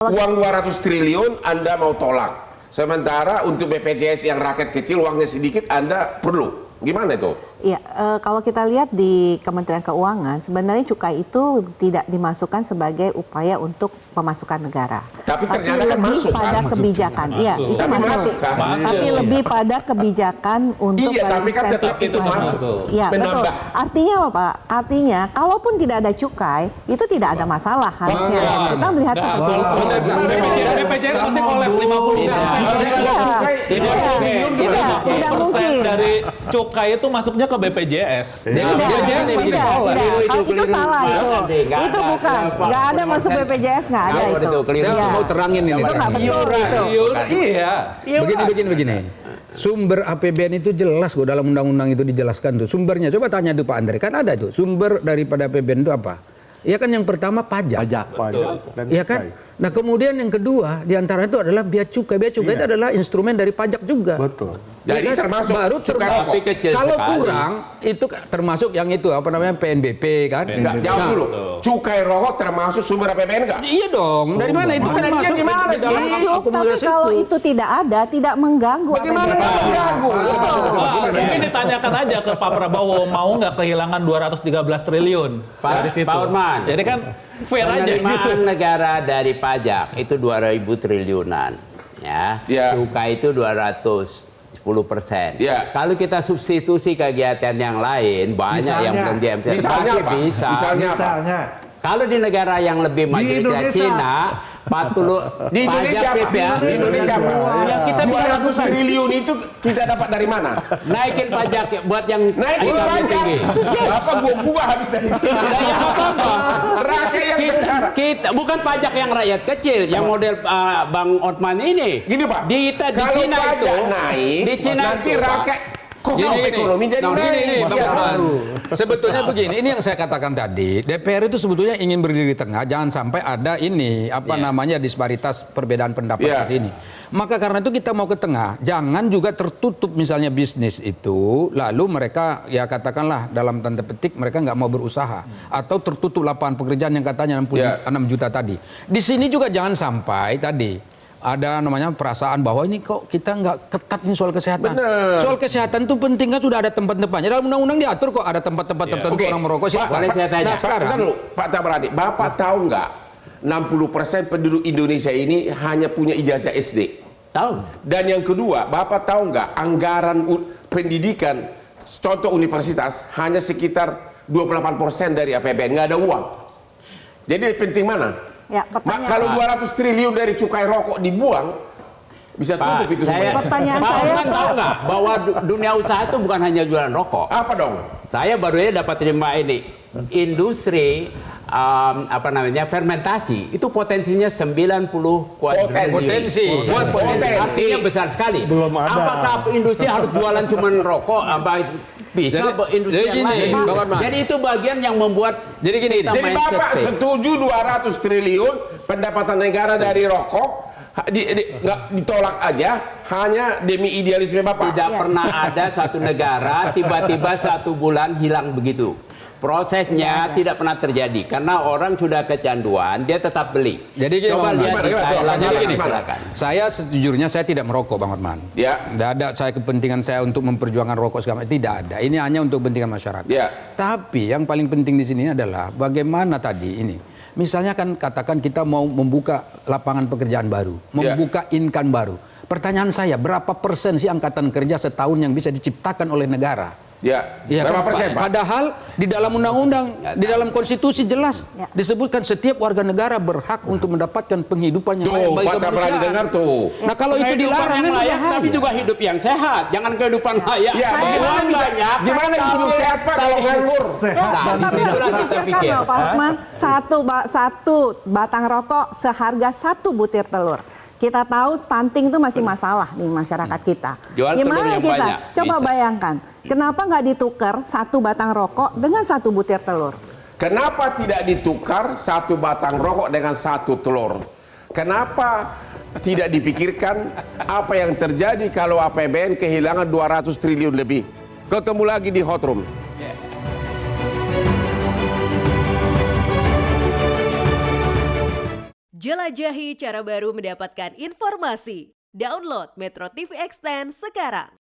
Uang 200 triliun Anda mau tolak. Sementara untuk BPJS yang rakyat kecil uangnya sedikit Anda perlu. Gimana itu? Iya, kalau kita lihat di Kementerian Keuangan, sebenarnya cukai itu tidak dimasukkan sebagai upaya untuk pemasukan negara. Tapi ternyata kan lebih masuk pada kan? kebijakan. Iya, itu Tapi masuk kan? Tapi lebih pada kebijakan untuk Iya, tapi kan tetap itu masuk. Iya, betul. Menambah. Artinya apa, Pak? Artinya, kalaupun tidak ada cukai, itu tidak ada masalah harusnya. Kita melihat seperti itu. BPJS pasti kolaps 50%. Tidak mungkin. Dari cukai itu masuknya ke BPJS. Tidak. Itu salah itu bukan. Nggak ada masuk BPJS, nggak ada itu. Saya mau terangin ini. Itu nggak betul itu. Iya. Begini. Sumber APBN itu jelas kok, dalam undang-undang itu dijelaskan tuh sumbernya. Coba tanya tuh Pak Andre, kan ada tuh sumber daripada APBN itu apa? Ya kan yang pertama pajak. Dan Iya kan? Nah kemudian yang kedua diantara itu adalah bea cukai. Bea cukai itu adalah instrumen dari pajak juga. Betul. Jadi termasuk baru cukai rokok. kalau kurang itu termasuk yang itu apa namanya PNBP kan? Enggak, jawab dulu. Cukai rokok termasuk sumber APBN enggak? Iya dong. Dari mana itu kan Dia masuk gimana di dalam sih? Tapi akumulasi kalau itu. itu tidak ada, tidak mengganggu. Bagaimana APBN. itu mengganggu? Mungkin ditanyakan aja ke Pak Prabowo, mau nggak kehilangan 213 triliun dari situ. Pak Orman. Jadi kan fair aja gitu. Penerimaan negara dari pajak itu 2.000 triliunan, ya. Ya. Cukai itu 210%. Ya. Kalau kita substitusi kegiatan yang lain, banyak yang belum diambil. Misalnya apa? Bisa. Misalnya apa? Kalau di negara yang lebih maju kayak Indonesia. Cina, 40 Di Indonesia pajak apa? PPA. Di Indonesia apa? Ya, kita bisa 200 triliun itu kita dapat dari mana? naikin pajak buat yang Naikin income-nya pajak. tinggi. Bapak gua habis dari sini. Ya, apa-apa. Rakyat yang sengsara. Kita bukan pajak yang rakyat kecil, yang model Bang Otman ini. Gini Pak, Di kalau Cina pajak itu naik, di Cina nanti itu, Pak, rakyat kok Gini, ekonomi jadi Nah, naik. gini, Bang Iya. Orman. Sebetulnya begini, ini yang saya katakan tadi, DPR itu sebetulnya ingin berdiri di tengah, jangan sampai ada ini namanya disparitas perbedaan pendapat Iya. seperti ini. Maka karena itu kita mau ke tengah, jangan juga tertutup misalnya bisnis itu, lalu mereka ya katakanlah dalam tanda petik mereka nggak mau berusaha atau tertutup lapangan pekerjaan yang katanya 66 juta tadi. Di sini juga jangan sampai tadi ada namanya perasaan bahwa ini kok kita nggak ketat nih soal kesehatan. Bener. Soal kesehatan itu penting kan sudah ada tempat-tempatnya. Dalam undang-undang diatur kok ada tempat-tempat tertentu Oke. orang merokok silakan. Boleh saya tanya? Nah Pak, sekarang bentar dulu, Pak Tabrani, Bapak tahu nggak 60% penduduk Indonesia ini hanya punya ijazah SD? tahu. Dan yang kedua, Bapak tahu nggak anggaran pendidikan, contoh universitas, hanya sekitar 28% dari APBN, nggak ada uang. Jadi penting mana? Ya, Kalau 200 triliun dari cukai rokok dibuang, bisa tutup itu saya, semua. Pertanyaan Pak saya, Orman Pak. tahu nggak bahwa dunia usaha itu bukan hanya jualan rokok. Apa dong? Saya baru aja dapat terima ini industri fermentasi itu potensinya 90 kuadriliun. Potensi. Artinya besar sekali. Belum ada. Apakah industri harus jualan cuma rokok? Apa bisa industri jadi yang gini, lain? Bang Orman. Jadi itu bagian yang membuat Jadi gini, kita Jadi mindset Bapak state. setuju 200 triliun pendapatan negara dari rokok nggak ditolak aja hanya demi idealisme Bapak. Tidak pernah ada satu negara tiba-tiba 1 bulan hilang begitu. Prosesnya tidak pernah terjadi karena orang sudah kecanduan, dia tetap beli. Jadi gini, Coba Bang lihat Orman. di Gimana, Thailand, gimana, gini, silakan. saya sejujurnya saya tidak merokok Bang Otman. Ya. Tidak ada saya kepentingan saya untuk memperjuangkan rokok segala macam. Tidak ada. Ini hanya untuk kepentingan masyarakat. Ya. Tapi yang paling penting di sini adalah bagaimana tadi ini. Misalnya kan katakan kita mau membuka lapangan pekerjaan baru, membuka income baru. Pertanyaan saya, berapa persen sih angkatan kerja setahun yang bisa diciptakan oleh negara? Ya. Iya Berapa kan, persen, Pak? Padahal di dalam undang-undang, di dalam konstitusi jelas Ya. disebutkan setiap warga negara berhak untuk mendapatkan penghidupan yang layak Tuh, bagi Pak Tabrani kemanusiaan. dengar tuh. Nah kalau itu Kehidupan dilarang yang kan layak, berbahaya. tapi juga hidup yang sehat. Jangan kehidupan layak. Ya, bagaimana Uang bisa? banyak, Gimana hidup tapi- sehat Pak kalau nganggur? Nah, di situlah kita pikir. Pak Hotman, satu batang rokok seharga 1 butir telur. Kita tahu stunting itu masih masalah di masyarakat kita. Jual telur Gimana yang kita? banyak, Coba bisa. bayangkan, kenapa nggak ditukar 1 batang rokok dengan 1 butir telur? Kenapa tidak ditukar 1 batang rokok dengan 1 telur? Kenapa tidak dipikirkan apa yang terjadi kalau APBN kehilangan 200 triliun lebih? Ketemu lagi di Hot Room. Jelajahi cara baru mendapatkan informasi. Download Metro TV Extend sekarang.